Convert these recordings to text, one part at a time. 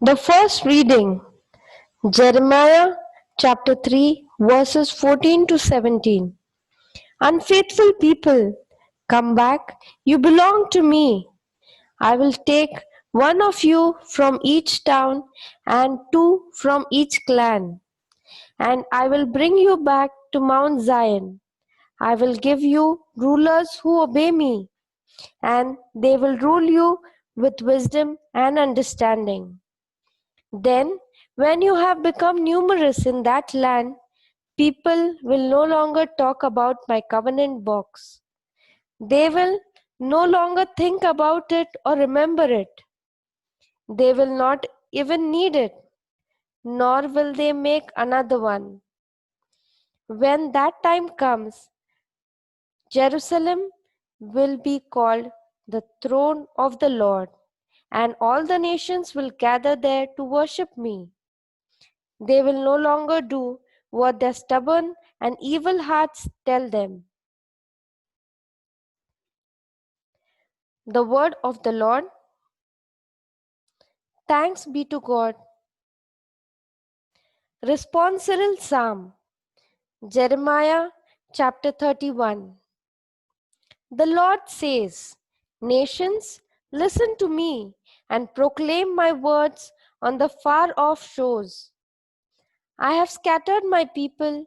The first reading, Jeremiah chapter 3, verses 14 to 17. Unfaithful people, come back, you belong to me. I will take one of you from each town and two from each clan, and I will bring you back to Mount Zion. I will give you rulers who obey me, and they will rule you with wisdom and understanding. Then, when you have become numerous in that land, people will no longer talk about my covenant box. They will no longer think about it or remember it. They will not even need it, nor will they make another one. When that time comes, Jerusalem will be called the throne of the Lord, and all the nations will gather there to worship me. They will no longer do what their stubborn and evil hearts tell them. The word of the Lord. Thanks be to God. Responsorial Psalm. Jeremiah chapter 31. The Lord says, Nations, listen to me and proclaim my words on the far off shores. I have scattered my people,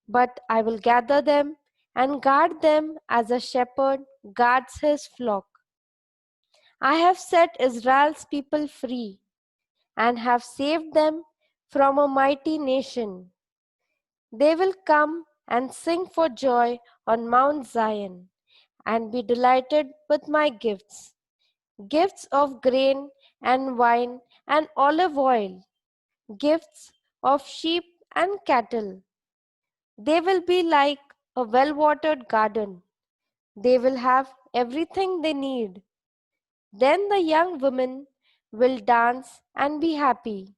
but I will gather them and guard them as a shepherd guards his flock. I have set Israel's people free and have saved them from a mighty nation. They will come and sing for joy on Mount Zion and be delighted with my gifts, gifts of grain and wine and olive oil, gifts of sheep and cattle. They will be like a well-watered garden. They will have everything they need. Then the young women will dance and be happy,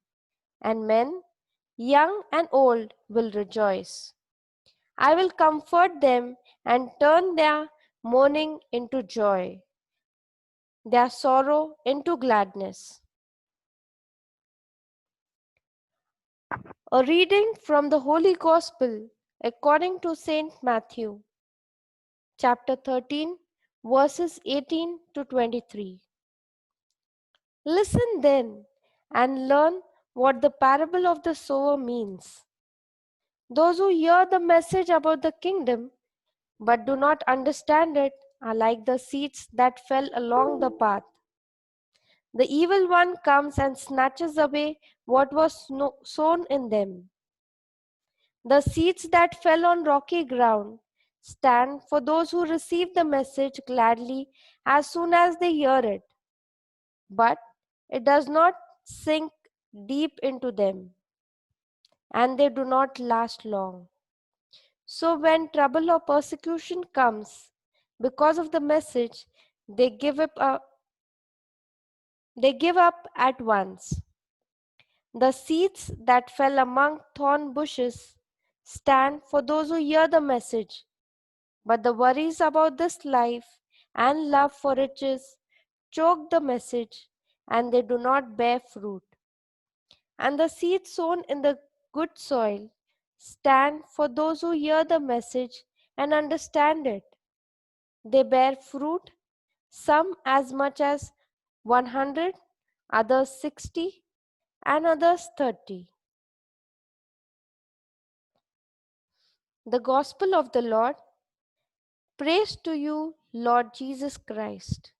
and men, young and old, will rejoice. I will comfort them and turn their mourning into joy, their sorrow into gladness. A reading from the Holy Gospel according to Saint Matthew, chapter 13, verses 18 to 23. Listen then and learn what the parable of the sower means. Those who hear the message about the kingdom but do not understand it are like the seeds that fell along the path. The evil one comes and snatches away what was sown in them. The seeds that fell on rocky ground stand for those who receive the message gladly as soon as they hear it, but it does not sink deep into them, and they do not last long. So when trouble or persecution comes because of the message, they give up at once. The seeds that fell among thorn bushes stand for those who hear the message, but the worries about this life and love for riches choke the message and they do not bear fruit. And the seeds sown in the good soil stand for those who hear the message and understand it. They bear fruit, some as much as 100, others 60, and others 30. The Gospel of the Lord. Praise to you, Lord Jesus Christ.